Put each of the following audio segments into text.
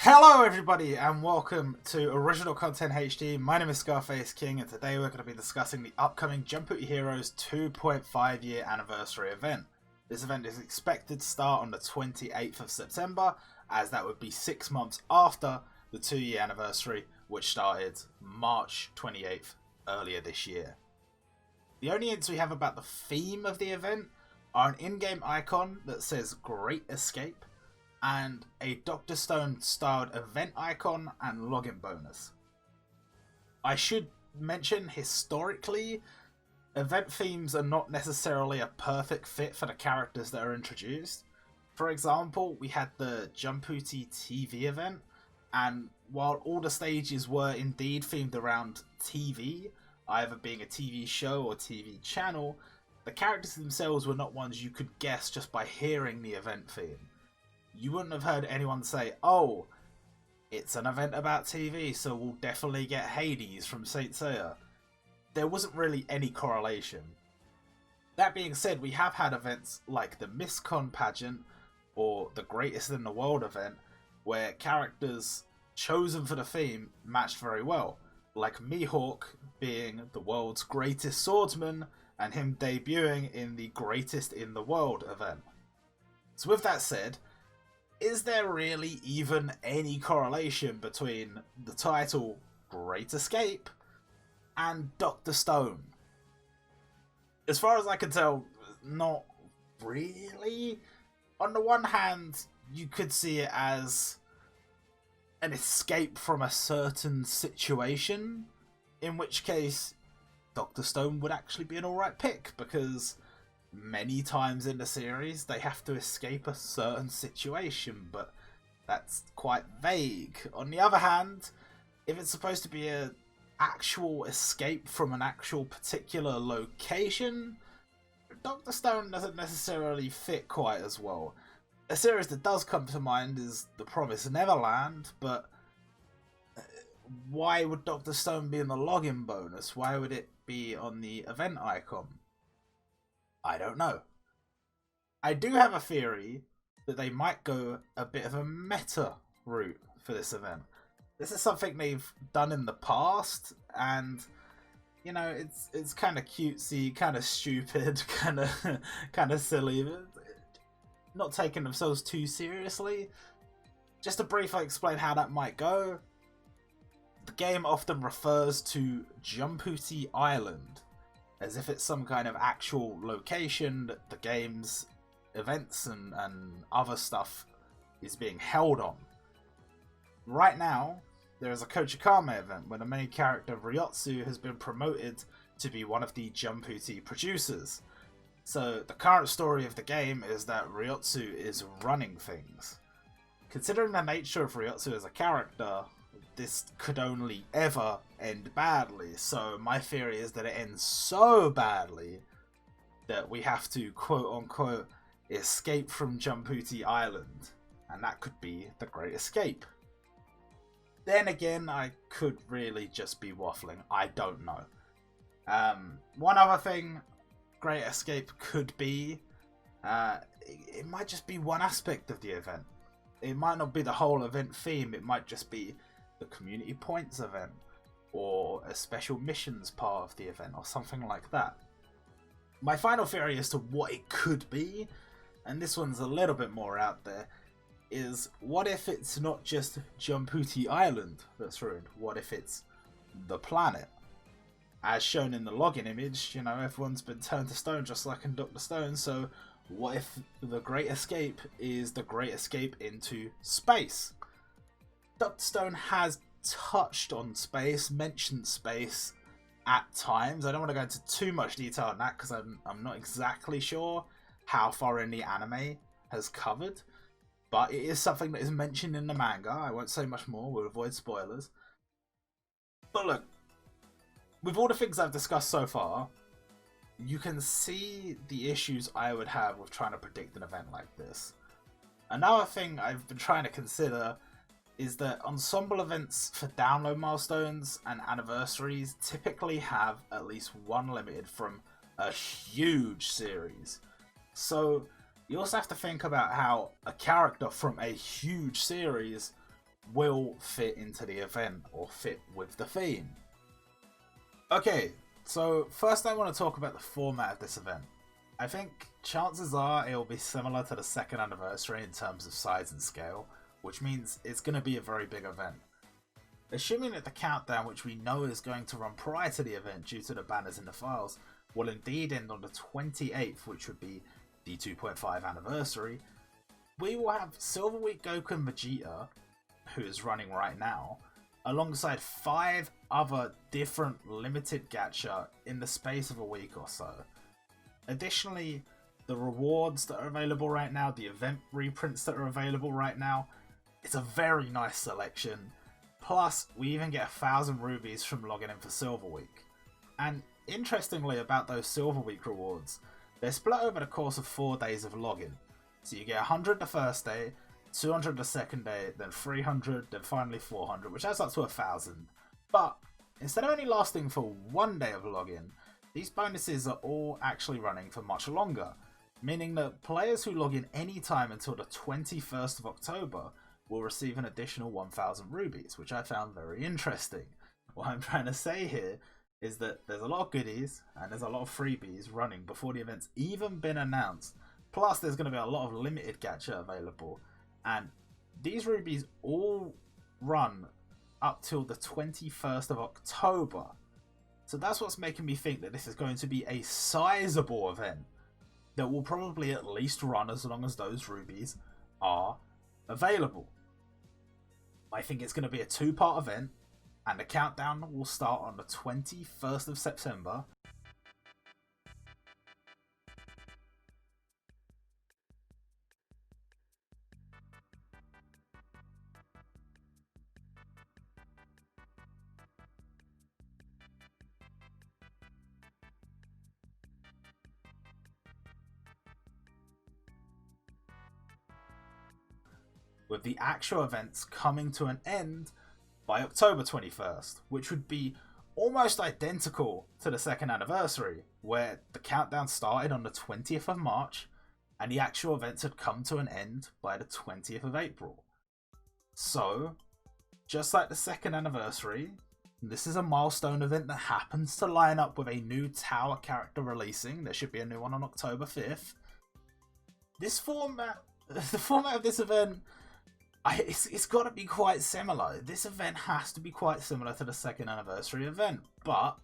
Hello everybody and welcome to Original Content HD. My name is Scarface King and today we're going to be discussing the upcoming Jumputi Heroes 2.5 year anniversary event. This event is expected to start on the 28th of September, as that would be 6 months after the 2-year anniversary, which started March 28th earlier this year. The only hints we have about the theme of the event are an in-game icon that says Great Escape, and a Dr. Stone styled event icon and login bonus. I should mention, historically, event themes are not necessarily a perfect fit for the characters that are introduced. For example, we had the Jumputi TV event, and while all the stages were indeed themed around TV, either being a TV show or TV channel, the characters themselves were not ones you could guess just by hearing the event theme. You wouldn't have heard anyone say, oh, it's an event about TV, so we'll definitely get Hades from Saint Seiya. There wasn't really any correlation. That being said, we have had events like the MissCon pageant or the Greatest in the World event, where characters chosen for the theme matched very well, like Mihawk being the world's greatest swordsman and him debuting in the Greatest in the World event. So with that said, is there really even any correlation between the title Great Escape and Dr. Stone? As far as I can tell, not really. On the one hand, you could see it as an escape from a certain situation, in which case Dr. Stone would actually be an alright pick, because many times in the series they have to escape a certain situation, but that's quite vague. On the other hand, if it's supposed to be an actual escape from an actual particular location, Dr. Stone doesn't necessarily fit quite as well. A series that does come to mind is The Promised Neverland, but why would Dr. Stone be in the login bonus? Why would it be on the event icon? I don't know. I do have a theory that they might go a bit of a meta route for this event. This is something they've done in the past, and you know, it's kind of cutesy, kind of stupid, kind of silly, but not taking themselves too seriously. Just to briefly explain how that might go, the game often refers to Jumputi Island as if it's some kind of actual location that the game's events and other stuff is being held on. Right now, there is a Kochikame event where the main character Ryotsu has been promoted to be one of the Jumputi producers. So the current story of the game is that Ryotsu is running things. Considering the nature of Ryotsu as a character, this could only ever end badly, so my theory is that it ends so badly that we have to quote-unquote escape from Jumputi Island, and that could be the Great Escape. Then again, I could really just be waffling, I don't know. One other thing Great Escape could be, it might just be one aspect of the event. It might not be the whole event theme, it might just be the community points event, or a special missions part of the event, or something like that. My final theory as to what it could be, and this one's a little bit more out there, is what if it's not just Jumputi Island that's ruined? What if it's the planet? As shown in the login image, you know, everyone's been turned to stone just like in Dr. Stone, so what if the Great Escape is the Great Escape into space? Dr. Stone has touched on space, mentioned space at times. I don't want to go into too much detail on that because I'm not exactly sure how far in the anime has covered, but it is something that is mentioned in the manga. I won't say much more, we'll avoid spoilers. But look, with all the things I've discussed so far, you can see the issues I would have with trying to predict an event like this. Another thing I've been trying to consider is that ensemble events for download milestones and anniversaries typically have at least one limited from a huge series. So you also have to think about how a character from a huge series will fit into the event or fit with the theme. Okay, so first I want to talk about the format of this event. I think chances are it will be similar to the second anniversary in terms of size and scale, which means it's going to be a very big event. Assuming that the countdown, which we know is going to run prior to the event due to the banners in the files, will indeed end on the 28th, which would be the 2.5 anniversary, we will have Silver Week Goku and Vegeta, who is running right now, alongside 5 other different limited gacha in the space of a week or so. Additionally, the rewards that are available right now, the event reprints that are available right now, it's a very nice selection. Plus, we even get 1,000 rubies from logging in for Silver Week. And interestingly about those Silver Week rewards, they're split over the course of 4 days of login. So you get 100 the first day, 200 the second day, then 300, then finally 400, which adds up to 1,000. But instead of only lasting for 1 day of login, these bonuses are all actually running for much longer, meaning that players who log in any time until the 21st of October will receive an additional 1,000 rubies, which I found very interesting. What I'm trying to say here is that there's a lot of goodies and there's a lot of freebies running before the event's even been announced. Plus, there's going to be a lot of limited gacha available, and these rubies all run up till the 21st of October. So that's what's making me think that this is going to be a sizable event that will probably at least run as long as those rubies are available. I think it's going to be a 2-part event, and the countdown will start on the 21st of September. With the actual events coming to an end by October 21st, which would be almost identical to the second anniversary, where the countdown started on the 20th of March and the actual events had come to an end by the 20th of April. So, just like the second anniversary, this is a milestone event that happens to line up with a new Tower character releasing. There should be a new one on October 5th. The format of this event, it's got to be quite similar. This event has to be quite similar to the second anniversary event, but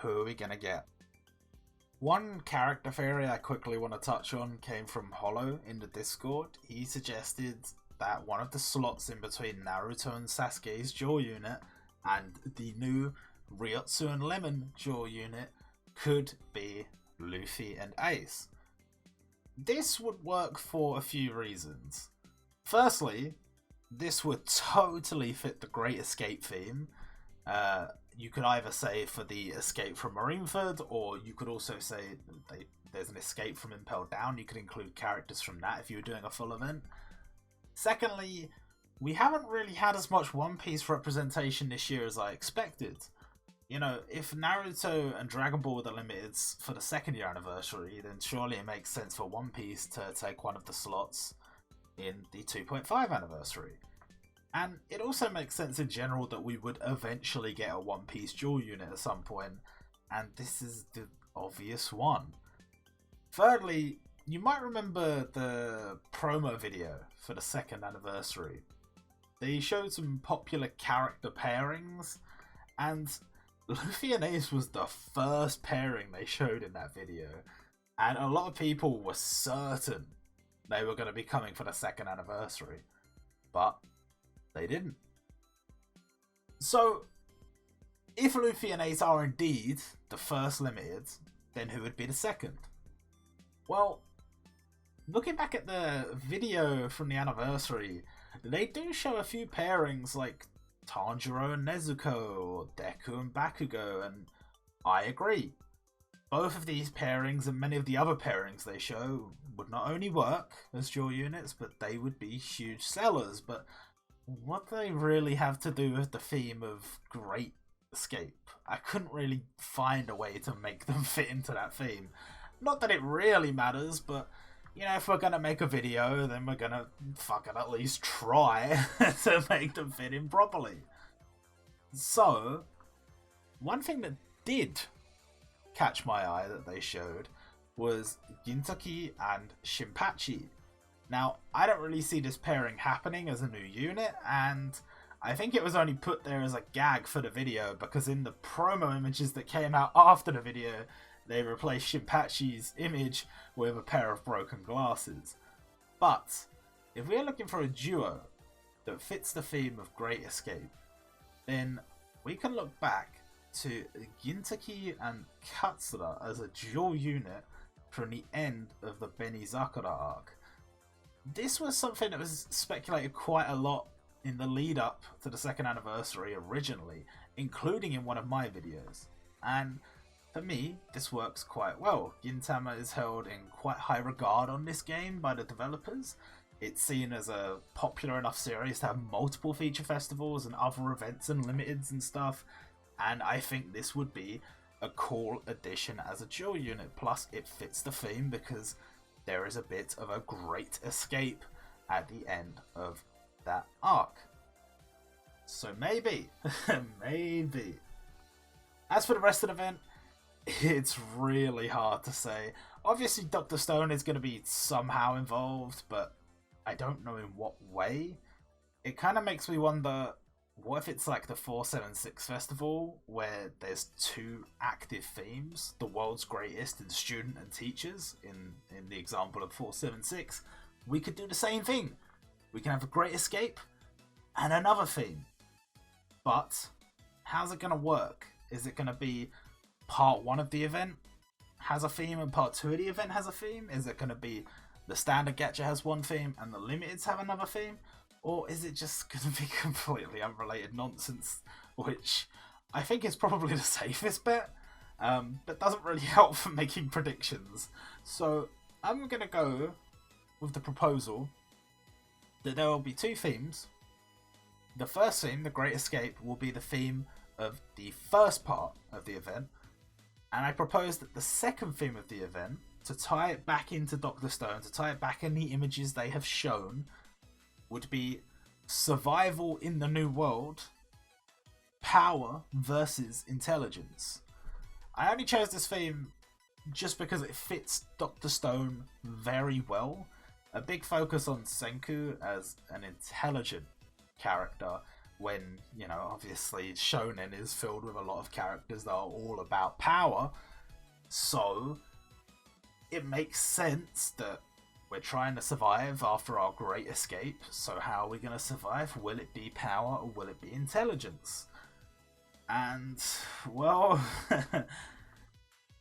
who are we going to get? One character theory I quickly want to touch on came from Hollow in the Discord. He suggested that one of the slots in between Naruto and Sasuke's duel unit and the new Ryotsu and Lemon duel unit could be Luffy and Ace. This would work for a few reasons. Firstly, this would totally fit the Great Escape theme. You could either say for the escape from Marineford, or you could also say there's an escape from Impel Down. You could include characters from that if you were doing a full event. Secondly, we haven't really had as much One Piece representation this year as I expected. You know, if Naruto and Dragon Ball were the limiteds for the second year anniversary, then surely it makes sense for One Piece to take one of the slots in the 2.5 anniversary. And it also makes sense in general that we would eventually get a One Piece dual unit at some point, and this is the obvious one. Thirdly, you might remember the promo video for the second anniversary. They showed some popular character pairings, and Luffy and Ace was the first pairing they showed in that video, and a lot of people were certain they were going to be coming for the second anniversary, but they didn't. So, if Luffy and Ace are indeed the first limited, then who would be the second? Well, looking back at the video from the anniversary, they do show a few pairings like Tanjiro and Nezuko, or Deku and Bakugo, and I agree. Both of these pairings and many of the other pairings they show would not only work as dual units, but they would be huge sellers. But what do they really have to do with the theme of Great Escape? I couldn't really find a way to make them fit into that theme. Not that it really matters, but you know, if we're gonna make a video, then we're gonna fucking at least try to make them fit in properly. So, one thing that did catch my eye that they showed was Gintoki and Shinpachi. Now, I don't really see this pairing happening as a new unit, and I think it was only put there as a gag for the video because in the promo images that came out after the video, they replaced Shinpachi's image with a pair of broken glasses. But, if we're looking for a duo that fits the theme of Great Escape, then we can look back to Gintoki and Katsura as a dual unit from the end of the Benizakura arc. This was something that was speculated quite a lot in the lead up to the second anniversary originally, including in one of my videos. And for me, this works quite well. Gintama is held in quite high regard on this game by the developers. It's seen as a popular enough series to have multiple feature festivals and other events and limiteds and stuff, and I think this would be a cool addition as a dual unit. Plus, it fits the theme because there is a bit of a great escape at the end of that arc. So maybe, maybe. As for the rest of the event, it's really hard to say. Obviously, Dr. Stone is going to be somehow involved, but I don't know in what way. It kind of makes me wonder, what if it's like the 476 festival where there's two active themes, the world's greatest and student and teachers, in the example of 476. We could do the same thing. We can have a Great Escape and another theme. But how's it going to work? Is it going to be part 1 of the event has a theme and part 2 of the event has a theme? Is it going to be the standard gacha has one theme and the limiteds have another theme? Or is it just going to be completely unrelated nonsense, which I think is probably the safest bet, but doesn't really help for making predictions. So I'm going to go with the proposal that there will be 2 themes. The first theme, the Great Escape, will be the theme of the first part of the event, and I propose that the second theme of the event, to tie it back into Dr. Stone, to tie it back in the images they have shown, would be survival in the new world, power versus intelligence. I only chose this theme just because it fits Dr. Stone very well. A big focus on Senku as an intelligent character when, you know, obviously Shonen is filled with a lot of characters that are all about power. So it makes sense that we're trying to survive after our great escape. So how are we going to survive? Will it be power or will it be intelligence? And, well,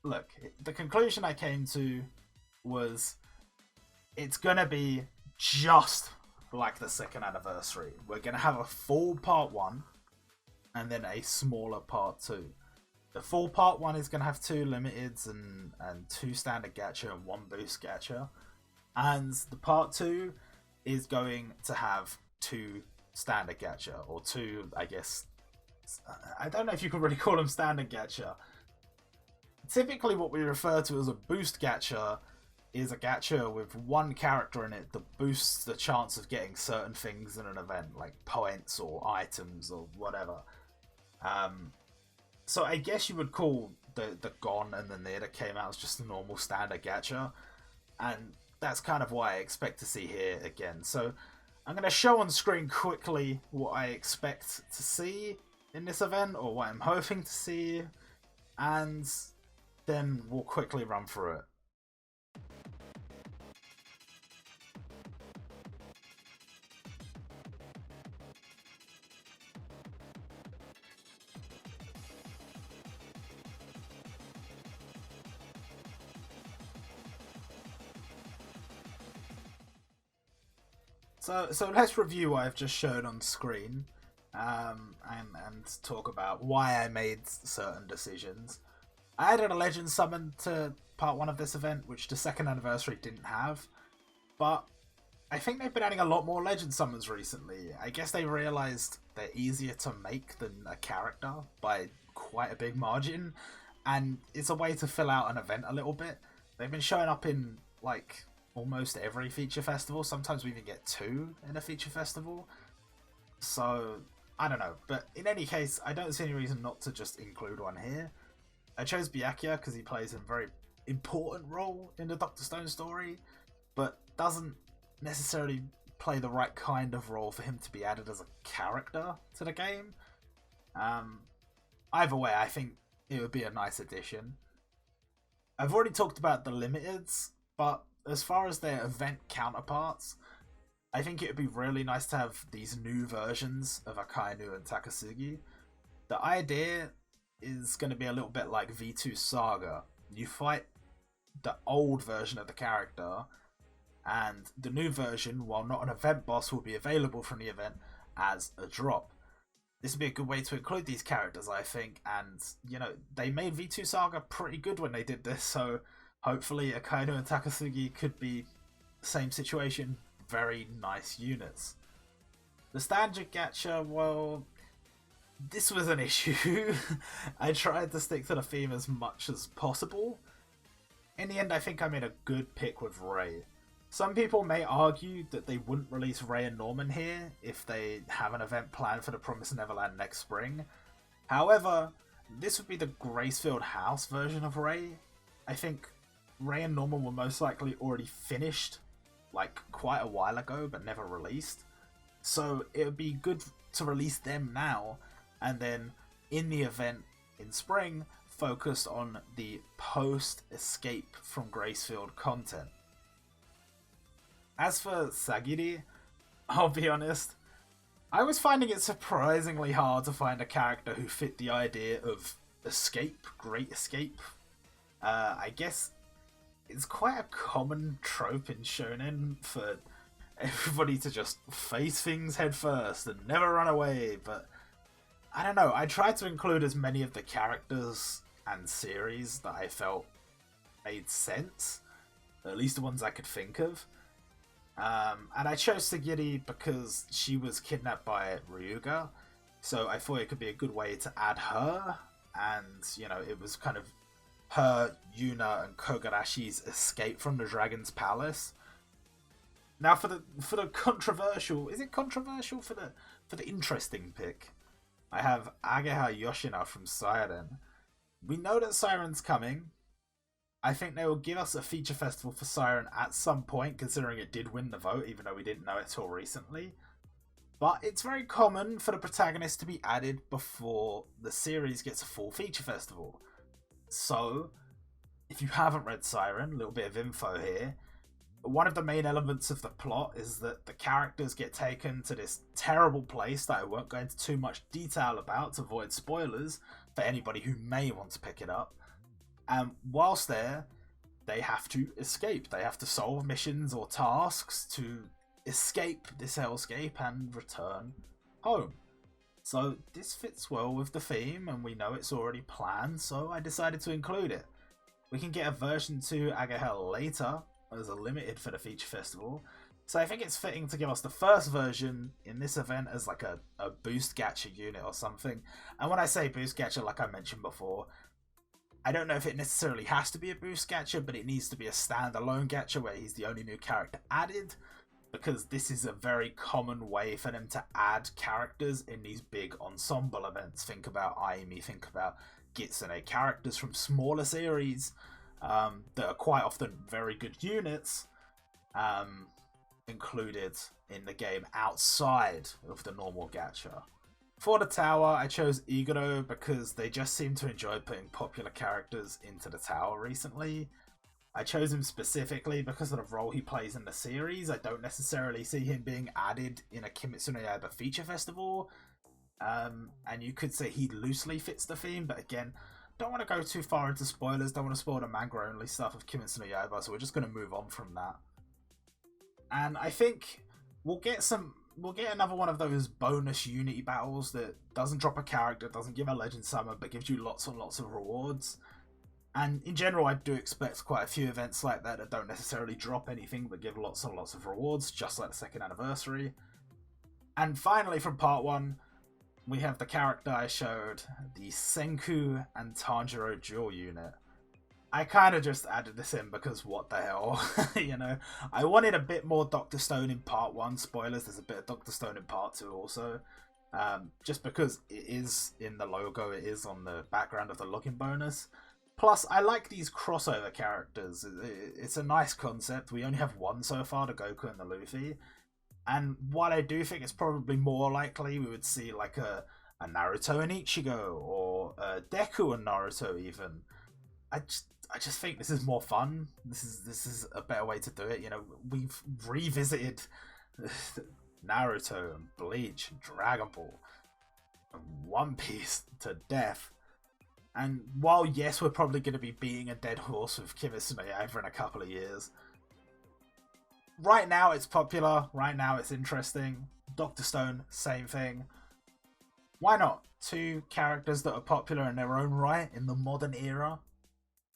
look, the conclusion I came to was it's going to be just like the second anniversary. We're going to have a full part 1 and then a smaller part 2. The full part 1 is going to have 2 limiteds and 2 standard gacha and 1 boost gacha. And the part 2 is going to have 2 standard gacha, or 2, I guess, I don't know if you can really call them standard gacha. Typically what we refer to as a boost gacha is a gacha with 1 character in it that boosts the chance of getting certain things in an event, like points or items or whatever. So I guess you would call the Gon and the Nier that came out as just a normal standard gacha, and that's kind of what I expect to see here again. So I'm going to show on screen quickly what I expect to see in this event, or what I'm hoping to see, and then we'll quickly run through it. So let's review what I've just shown on screen, and talk about why I made certain decisions. I added a legend summon to part 1 of this event, which the second anniversary didn't have, but I think they've been adding a lot more legend summons recently. I guess they realised they're easier to make than a character by quite a big margin, and it's a way to fill out an event a little bit. They've been showing up in, like, almost every feature festival. Sometimes we even get 2 in a feature festival. So, I don't know. But in any case, I don't see any reason not to just include one here. I chose Byakuya because he plays a very important role in the Dr. Stone story, but doesn't necessarily play the right kind of role for him to be added as a character to the game. Either way, I think it would be a nice addition. I've already talked about the limiteds, but as far as their event counterparts, I think it would be really nice to have these new versions of Akainu and Takasugi. The idea is going to be a little bit like V2 Saga. You fight the old version of the character, and the new version, while not an event boss, will be available from the event as a drop. This would be a good way to include these characters, I think, and, you know, they made V2 Saga pretty good when they did this, so hopefully Akainu and Takasugi could be the same situation, very nice units. The standard gacha, well, this was an issue. I tried to stick to the theme as much as possible. In the end, I think I made a good pick with Ray. Some people may argue that they wouldn't release Ray and Norman here if they have an event planned for the Promised Neverland next spring. However, this would be the Gracefield House version of Ray. I think Ray and Norman were most likely already finished, like, quite a while ago, but never released. So it would be good to release them now, and then in the event in spring, focused on the post-escape from Gracefield content. As for Sagiri, I'll be honest, I was finding it surprisingly hard to find a character who fit the idea of escape, great escape. I guess it's quite a common trope in shonen for everybody to just face things head first and never run away, but I don't know, I tried to include as many of the characters and series that I felt made sense, at least the ones I could think of. And I chose Sagiri because she was kidnapped by Ryuga, so I thought it could be a good way to add her, and, you know, it was kind of her, Yuna, and Kogarashi's escape from the Dragon's Palace. Now for the controversial, is it controversial for the interesting pick? I have Ageha Yoshina from Siren. We know that Siren's coming. I think they will give us a feature festival for Siren at some point, considering it did win the vote, even though we didn't know it till recently. But it's very common for the protagonist to be added before the series gets a full feature festival. So, if you haven't read Siren, a little bit of info here. One of the main elements of the plot is that the characters get taken to this terrible place that I won't go into too much detail about to avoid spoilers for anybody who may want to pick it up. And whilst there, they have to escape. They have to solve missions or tasks to escape this hellscape and return home. So this fits well with the theme, and we know it's already planned, so I decided to include it. We can get a version 2 Agahel later, as a limited for the feature festival, so I think it's fitting to give us the first version in this event as like a boost gacha unit or something. And when I say boost gacha, like I mentioned before, I don't know if it necessarily has to be a boost gacha, but it needs to be a standalone gacha where he's the only new character added, because this is a very common way for them to add characters in these big ensemble events. Think about Aimi, think about Gitsune, characters from smaller series that are quite often very good units included in the game outside of the normal gacha. For the tower, I chose Iguro because they just seem to enjoy putting popular characters into the tower recently. I chose him specifically because of the role he plays in the series. I don't necessarily see him being added in a Kimetsu no Yaiba feature festival. And you could say he loosely fits the theme, but again, don't want to go too far into spoilers, don't want to spoil the manga only stuff of Kimetsu no Yaiba, so we're just going to move on from that. And I think we'll get another one of those bonus Unity battles that doesn't drop a character, doesn't give a legend summon, but gives you lots and lots of rewards. And in general, I do expect quite a few events like that don't necessarily drop anything, but give lots and lots of rewards, just like the second anniversary. And finally, from part 1, we have the character I showed, the Senku and Tanjiro dual unit. I kind of just added this in because what the hell, you know? I wanted a bit more Dr. Stone in part 1. Spoilers, there's a bit of Dr. Stone in part 2 also. Just because it is in the logo, it is on the background of the login bonus. Plus, I like these crossover characters. It's a nice concept. We only have one so far, the Goku and the Luffy. And while I do think it's probably more likely we would see like a Naruto and Ichigo, or a Deku and Naruto even, I just think this is more fun. This is a better way to do it. You know, we've revisited Naruto and Bleach and Dragon Ball and One Piece to death. And while yes, we're probably going to be beating a dead horse with Kimetsu no Yaiba in a couple of years, right now it's popular. Right now it's interesting. Dr. Stone, same thing. Why not? Two characters that are popular in their own right in the modern era.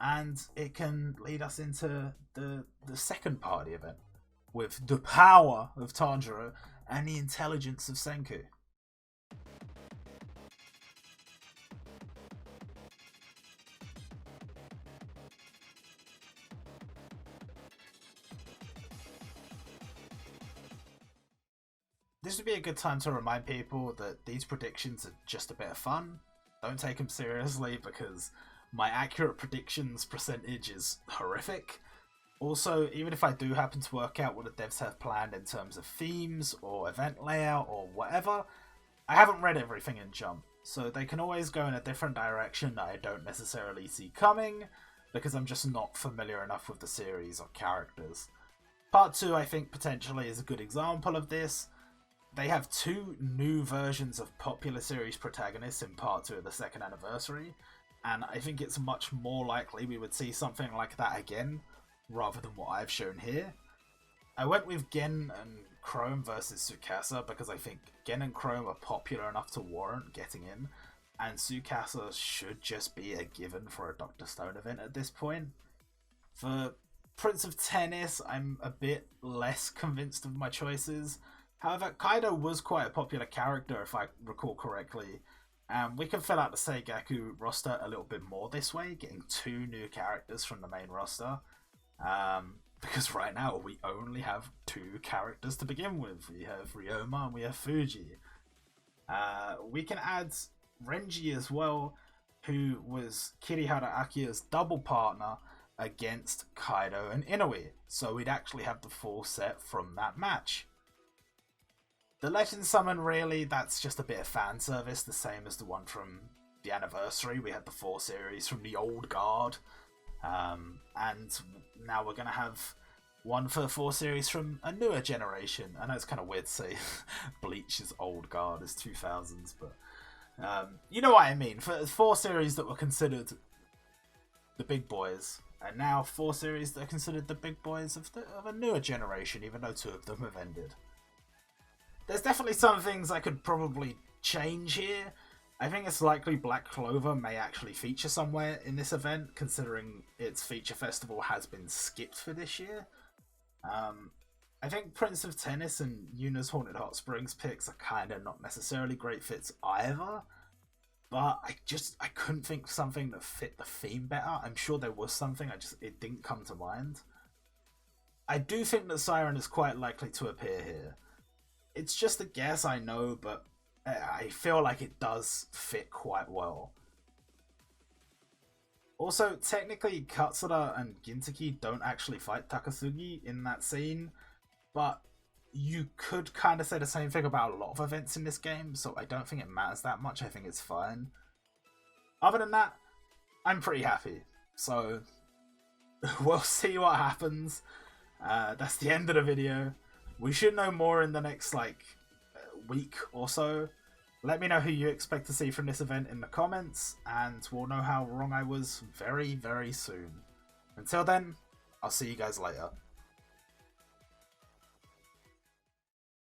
And it can lead us into the second part of the event with the power of Tanjiro and the intelligence of Senku. This would be a good time to remind people that these predictions are just a bit of fun. Don't take them seriously because my accurate predictions percentage is horrific. Also, even if I do happen to work out what the devs have planned in terms of themes or event layout or whatever, I haven't read everything in Jump, so they can always go in a different direction that I don't necessarily see coming because I'm just not familiar enough with the series or characters. Part 2, I think, potentially is a good example of this. They have two new versions of popular series protagonists in Part 2 of the second anniversary, and I think it's much more likely we would see something like that again, rather than what I've shown here. I went with Gen and Chrome versus Tsukasa because I think Gen and Chrome are popular enough to warrant getting in, and Tsukasa should just be a given for a Dr. Stone event at this point. For Prince of Tennis, I'm a bit less convinced of my choices. However, Kaido was quite a popular character if I recall correctly, and we can fill out the Seigaku roster a little bit more this way, getting two new characters from the main roster. Because right now we only have two characters to begin with. We have Ryoma and we have Fuji. We can add Renji as well, who was Kirihara Akia's double partner against Kaido and Inoue. So we'd actually have the full set from that match. The Legend Summon, really, that's just a bit of fan service, the same as the one from the anniversary. We had the 4 series from the old guard. And now we're going to have one for the 4 series from a newer generation. I know it's kind of weird to say Bleach's old guard is 2000s, but you know what I mean. For 4 series that were considered the big boys, and now 4 series that are considered the big boys of a newer generation, even though 2 of them have ended. There's definitely some things I could probably change here. I think it's likely Black Clover may actually feature somewhere in this event, considering its feature festival has been skipped for this year. I think Prince of Tennis and Yuna's Haunted Hot Springs picks are kind of not necessarily great fits either, but I couldn't think of something that fit the theme better. I'm sure there was something, it didn't come to mind. I do think that Siren is quite likely to appear here. It's just a guess, I know, but I feel like it does fit quite well. Also, technically, Katsura and Gintoki don't actually fight Takasugi in that scene, but you could kind of say the same thing about a lot of events in this game, so I don't think it matters that much. I think it's fine. Other than that, I'm pretty happy. So, we'll see what happens. That's the end of the video. We should know more in the next, week or so. Let me know who you expect to see from this event in the comments, and we'll know how wrong I was very, very soon. Until then, I'll see you guys later.